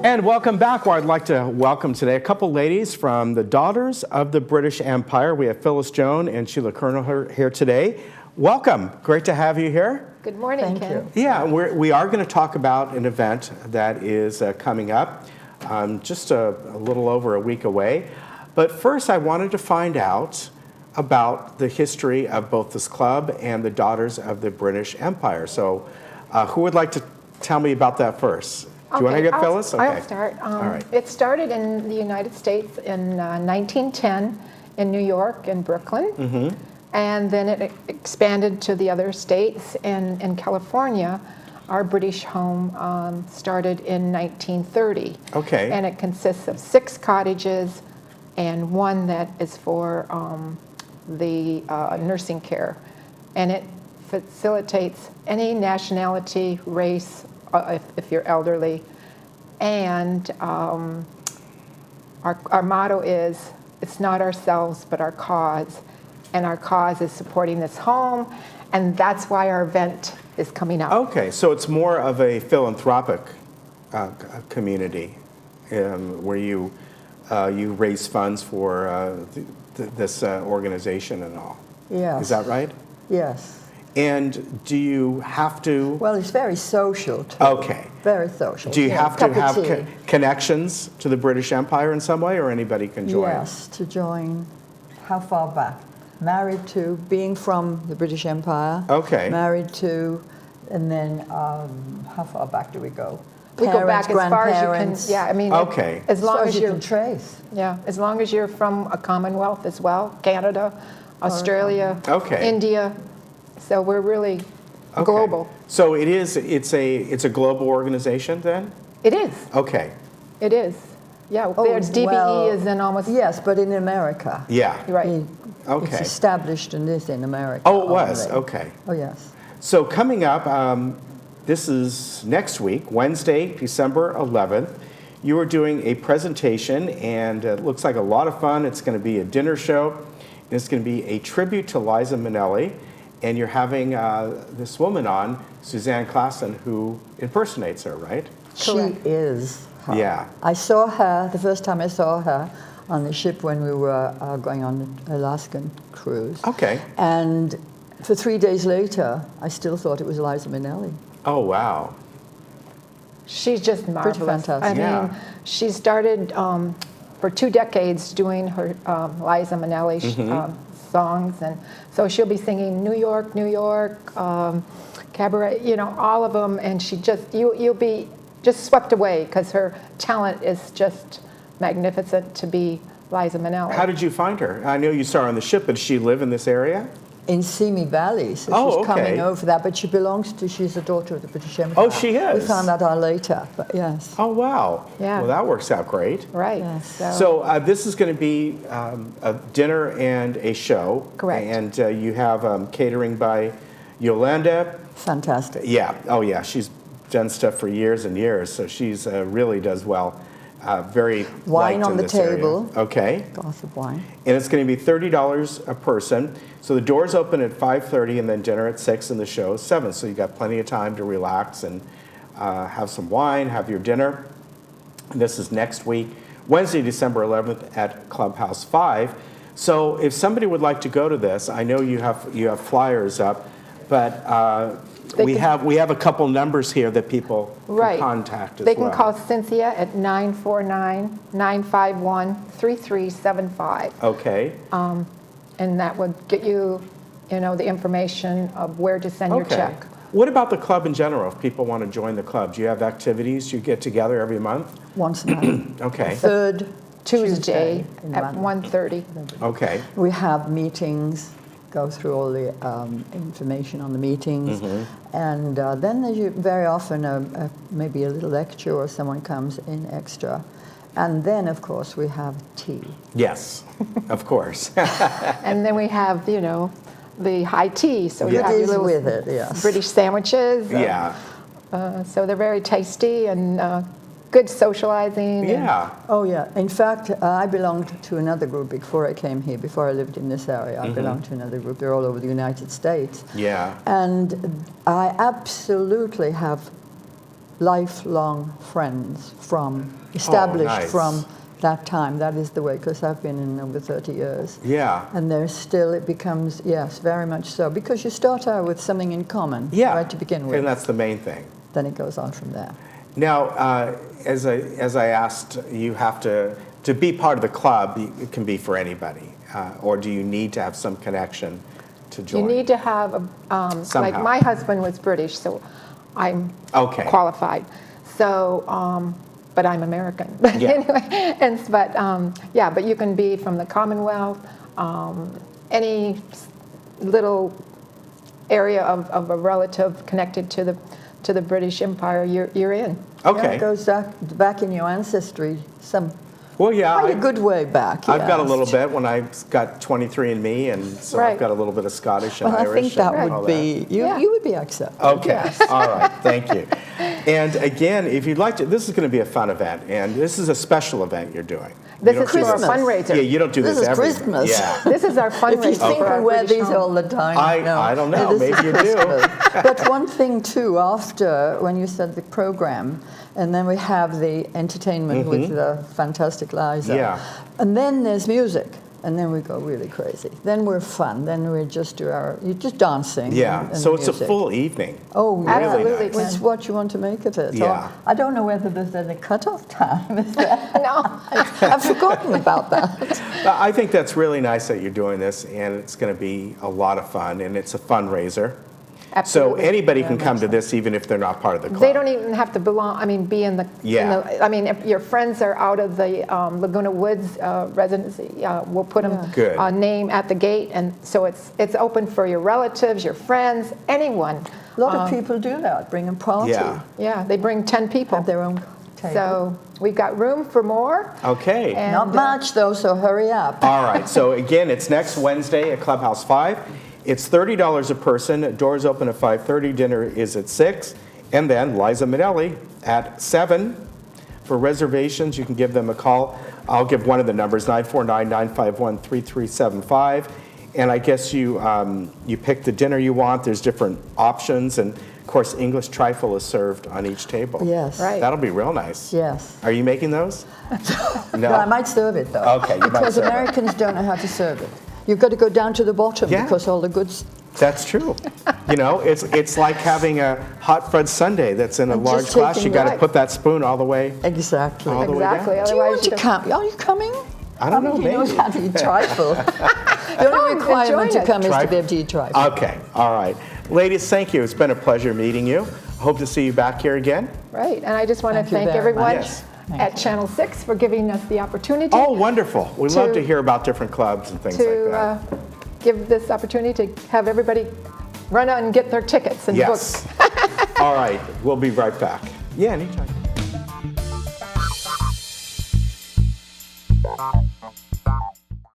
And welcome back, where I'd like to welcome today a couple ladies from the Daughters of the British Empire. We have Phyllis Joan and Sheila Colonel here today. Welcome. Great to have you here. Good morning, Thank you. Yeah, we are going to talk about an event that is coming up just a little over a week away. But first, I wanted to find out about the history of both this club and the Daughters of the British Empire. So who would like to tell me about that first? Do you want to get Phyllis? Okay. I'll start. All right. It started in the United States in 1910 in New York and Brooklyn. Mm-hmm. And then it expanded to the other states. And in California, our British home started in 1930. Okay. And it consists of 6 cottages and 1 that is for the nursing care. And it facilitates any nationality, race, if you're elderly. And our motto is, it's not ourselves, but our cause. And our cause is supporting this home, and that's why our event is coming up. Okay, so it's more of a philanthropic community where you raise funds for this organization and all. Yes. Is that right? Yes. And do you have to? Well, it's very social too. Okay. Very social. Do you have to Cup of have tea. connections to the British Empire in some way, or anybody can join? Yes, to join. How far back? Married to, being from the British Empire. Okay. Married to, and then how far back do we go? We go back as far as you can. grandparents. Yeah, I mean, Okay. as long as you you're can trace. yeah, as long as you're from a Commonwealth as well, Canada, Australia, Okay. India. So we're really global. So it's a global organization then? It is. Okay. It is. Yeah, there's DBE well, is in almost. Yes, but in America. Yeah. Right. Okay. It's established in America. Oh, it was. only. Okay. Oh, yes. So coming up, this is next week, Wednesday, December 11th. You are doing a presentation, and it looks like a lot of fun. It's going to be a dinner show. And it's going to be a tribute to Liza Minnelli. And you're having this woman on, Suzanne Klassen, who impersonates her, right? She Correct. is her. Yeah. I saw her, the first time I saw her, on the ship when we were going on an Alaskan cruise. Okay. And for 3 days later, I still thought it was Liza Minnelli. Oh, wow. She's just marvelous. fantastic. I mean, Yeah. she started for 2 decades doing her Liza Minnelli songs, and so she'll be singing New York, New York, Cabaret, you know, all of them, and she just you'll be just swept away because her talent is just magnificent to be Liza Minnelli. How did you find her? I know you saw her on the ship, but does she live in this area? In Simi Valley, so Oh, she's okay. coming over that, but she's a daughter of the British Empire. Oh, she is? We found that out later, but yes. Oh, wow. Yeah. Well, that works out great. Right. Yes. So this is going to be a dinner and a show. Correct. And you have catering by Yolanda. Fantastic. Yeah. Oh, yeah. She's done stuff for years and years, so she's really does well. Very Wine liked on in the this area. table. Okay. Glass of wine. And it's going to be $30 a person. So the doors open at 5:30, and then dinner at 6, and the show is 7. So you got plenty of time to relax and have some wine, have your dinner. And this is next week, Wednesday, December 11th at Clubhouse 5. So if somebody would like to go to this, I know you have flyers up, but we have a couple numbers here that people can contact as They well. can call Cynthia at 949-951-3375. Okay. And that would get you, the information of where to send your check. What about the club in general? If people want to join the club, do you have activities? You get together every month? Once a month. Okay. Third Tuesday in at month. 1:30. Okay. We have meetings, go through all the information on the meetings, and then there's very often maybe a little lecture or someone comes in extra. And then, of course, we have tea. Yes, of course. And then we have, the high tea. So you have your Goodies little with it, yes. British sandwiches. Yeah. So they're very tasty and good socializing. Yeah. Oh, yeah. In fact, I belonged to another group before I came here, before I lived in this area. I belonged to another group. They're all over the United States. Yeah. And I absolutely have lifelong friends established nice. from that time. That is the way, because I've been in over 30 years. Yeah. And there's still, it becomes, yes, very much so, because you start out with something in common Yeah. right to begin with. And that's the main thing. Then it goes on from there. Now, as I asked, you have to be part of the club, it can be for anybody, or do you need to have some connection to join? You need to have, like Somehow. my husband was British, so I'm Okay. qualified. So, but I'm American. But Yeah. anyway, but you can be from the Commonwealth, any little area of a relative connected to the British Empire, you're in. Okay. Yeah, it goes back in your ancestry some Well, yeah. quite a good way back. I've got a yes. little bit when I got 23andMe, and so Right. I've got a little bit of Scottish and Well, I Irish. think that and all would be, Yeah. you would be accepted. Okay, all right, thank you. And again, if you'd like to, this is going to be a fun event, and this is a special event you're doing. This You is don't do for a this- fundraiser. Yeah, you don't do This this is every Christmas. Yeah. This is our If you fundraiser think for our we wear British these home. all the time, I don't know. It is Maybe you do. Christmas. But one thing too, after when you said the program, and then we have the entertainment with the fantastic Liza, Mm-hmm. Yeah. and then there's music, and then we go really crazy. Then we're fun. Then we just do you're just dancing. Yeah, and so it's a music. full evening. Oh, yeah. Absolutely. Really It's what you want to make of it. Yeah. I don't know whether there's any cutoff time. Is there? No. I've forgotten about that. I think that's really nice that you're doing this, and it's going to be a lot of fun, and it's a fundraiser. Absolutely. So anybody can come to this even if they're not part of the club. They don't even have to be in the. Yeah. If your friends are out of the Laguna Woods residency, we'll put them Good. name at the gate, and so it's open for your relatives, your friends, anyone. A lot of people do that, bring a party, Yeah. Yeah, they bring 10 people. have their own table. So we've got room for more. Okay. And, Not much though, so hurry up. All right, so again, it's next Wednesday at Clubhouse 5. It's $30 a person. Doors open at 5:30. Dinner is at 6. And then Liza Minnelli at 7. For reservations, you can give them a call. I'll give one of the numbers, 949-951-3375. And I guess you pick the dinner you want. There's different options. And, of course, English trifle is served on each table. Yes. Right. That'll be real nice. Yes. Are you making those? No. Well, I might serve it though. Okay, you might because serve it. Americans don't know how to serve it. You've got to go down to the bottom Yeah. because all the goods. That's true. You know, it's like having a hot fudge sundae that's in a And large just glass. You taking got to right. put that spoon all the way. Exactly. All the way Exactly. down. Do you Otherwise, want to come? Are you coming? I don't know, think he knows maybe. how to eat trifle. The only Come, requirement to join us. come is to Trifle. be able to eat trifle. Okay, all right. Ladies, thank you. It's been a pleasure meeting you. Hope to see you back here again. Right, and I just want to Thank you thank very everyone much. Yes. at Channel 6 for giving us the opportunity Oh, wonderful. We love to To- hear about different clubs and things like to that. give this opportunity to have everybody run out and get their tickets and Yes. books. All right, we'll be right back. Yeah, anytime.